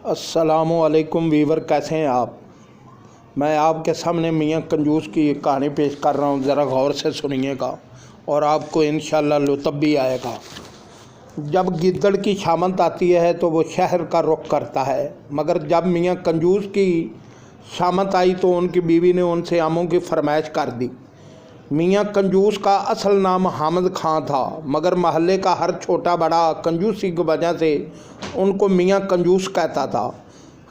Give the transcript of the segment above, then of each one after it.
अस्सलामुअलैकुम वीवर, कैसे हैं आप। मैं आपके सामने मियाँ कंजूस की कहानी पेश कर रहा हूँ। ज़रा गौर से सुनिएगा और आपको इंशाअल्लाह लुत्फ़ भी आएगा। जब गिद्दड़ की शामत आती है तो वो शहर का रुख करता है, मगर जब मियाँ कंजूस की शामत आई तो उनकी बीवी ने उनसे आमों की फरमाइश कर दी। मियाँ कंजूस का असल नाम हामिद खां था, मगर महल्ले का हर छोटा बड़ा कंजूसी की वजह से उनको मियाँ कंजूस कहता था।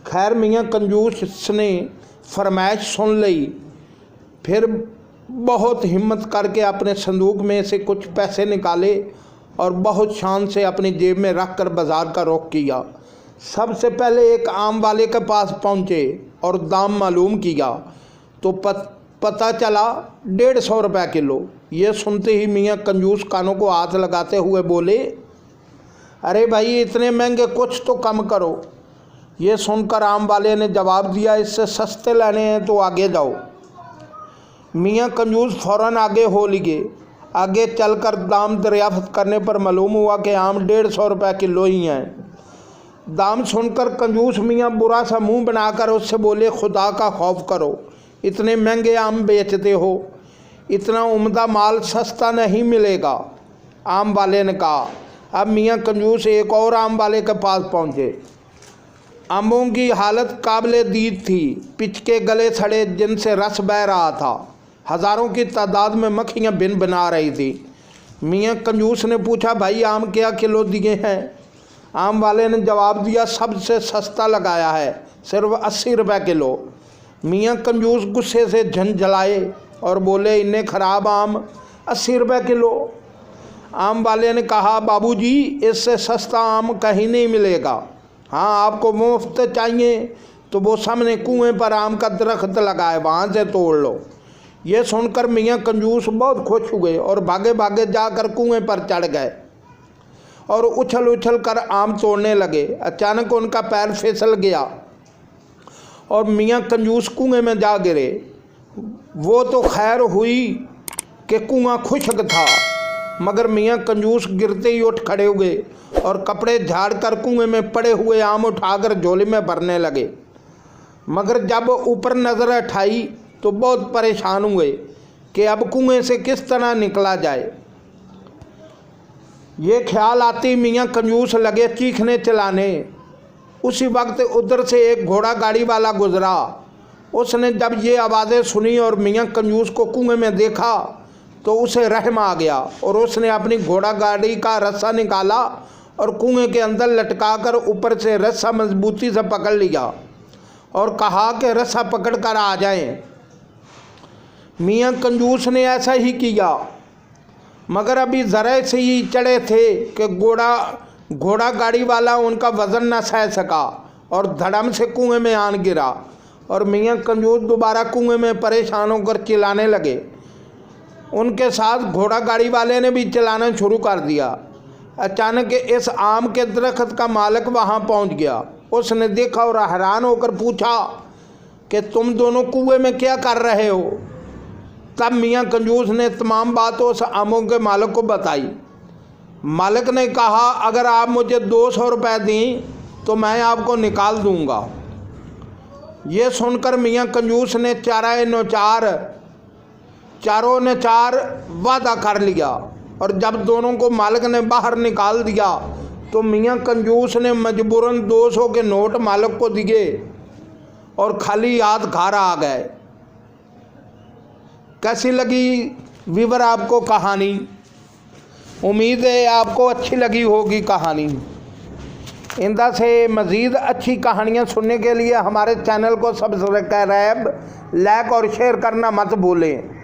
खैर, मियाँ कंजूस ने फरमाइश सुन ली। फिर बहुत हिम्मत करके अपने संदूक में से कुछ पैसे निकाले और बहुत शान से अपनी जेब में रख कर बाज़ार का रुख किया। सबसे पहले एक आम वाले के पास पहुँचे और दाम मालूम किया तो पता चला 150 रुपये किलो। ये सुनते ही मियाँ कंजूस कानों को हाथ लगाते हुए बोले, अरे भाई, इतने महंगे कुछ तो कम करो। ये सुनकर आम वाले ने जवाब दिया, इससे सस्ते लेने हैं तो आगे जाओ। मियाँ कंजूस फ़ौरन आगे हो लिए। आगे चलकर दाम दरियाफ्त करने पर मालूम हुआ कि आम 150 रुपये किलो ही हैं। दाम सुनकर कंजूस मियाँ बुरा सा मुंह बनाकर उससे बोले, खुदा का खौफ करो, इतने महंगे आम बेचते हो, इतना उम्दा माल सस्ता नहीं मिलेगा। आम वाले ने कहा। अब मियाँ कंजूस एक और आम वाले के पास पहुँचे। आमों की हालत काबिले दीद थी, पिचके गले सड़े जिनसे रस बह रहा था। हज़ारों की तादाद में मक्खियाँ बिन बना रही थी। मियाँ कंजूस ने पूछा, भाई आम क्या किलो दिए हैं। आम वाले ने जवाब दिया, सबसे सस्ता लगाया है, सिर्फ 80 रुपये किलो। मियाँ कंजूस गुस्से से झंझलाए और बोले, इन्ने ख़राब आम 80 रुपये किलो। आम वाले ने कहा, बाबूजी, इससे सस्ता आम कहीं नहीं मिलेगा। हाँ, आपको मुफ्त चाहिए तो वो सामने कुएं पर आम का दरख्त लगा है, वहाँ से तोड़ लो। ये सुनकर मियाँ कंजूस बहुत खुश हुए और भागे भागे जाकर कुएं पर चढ़ गए और उछल उछल कर आम तोड़ने लगे। अचानक उनका पैर फिसल गया और मियाँ कंजूस कुएं में जा गिरे। वो तो खैर हुई कि कुआं खुश्क था, मगर मियाँ कंजूस गिरते ही उठ खड़े हुए और कपड़े झाड़कर कुएं में पड़े हुए आम उठाकर झोले में भरने लगे। मगर जब ऊपर नज़र उठाई तो बहुत परेशान हुए कि अब कुएं से किस तरह निकला जाए। ये ख्याल आती मियाँ कंजूस लगे चीखने चिल्लाने। उसी वक्त उधर से एक घोड़ा गाड़ी वाला गुजरा। उसने जब ये आवाज़ें सुनी और मियाँ कंजूस को कुएं में देखा तो उसे रहम आ गया और उसने अपनी घोड़ा गाड़ी का रस्सा निकाला और कुएं के अंदर लटकाकर ऊपर से रस्सा मजबूती से पकड़ लिया और कहा कि रस्सा पकड़ कर आ जाएं। मियाँ कंजूस ने ऐसा ही किया, मगर अभी ज़रा से ही चढ़े थे कि घोड़ा गाड़ी वाला उनका वज़न न सह सका और धड़म से कुएं में आन गिरा और मियाँ कंजूस दोबारा कुएं में परेशान होकर चिल्लाने लगे। उनके साथ घोड़ा गाड़ी वाले ने भी चलाना शुरू कर दिया। अचानक इस आम के दरख्त का मालिक वहां पहुंच गया। उसने देखा और हैरान होकर पूछा कि तुम दोनों कुएं में क्या कर रहे हो। तब मियाँ कंजूस ने तमाम बात उस आमों के मालिक को बताई। मालिक ने कहा, अगर आप मुझे 200 रुपये दें तो मैं आपको निकाल दूंगा। ये सुनकर मियाँ कंजूस ने चारों ने चार वादा कर लिया और जब दोनों को मालिक ने बाहर निकाल दिया तो मियाँ कंजूस ने मजबूरन 200 के नोट मालिक को दिए और खाली हाथ घर आ गए। कैसी लगी वीवर आपको कहानी? उम्मीद है आपको अच्छी लगी होगी कहानी। इंदा से मज़ीद अच्छी कहानियाँ सुनने के लिए हमारे चैनल को सब्सक्राइब, लाइक और शेयर करना मत भूलें।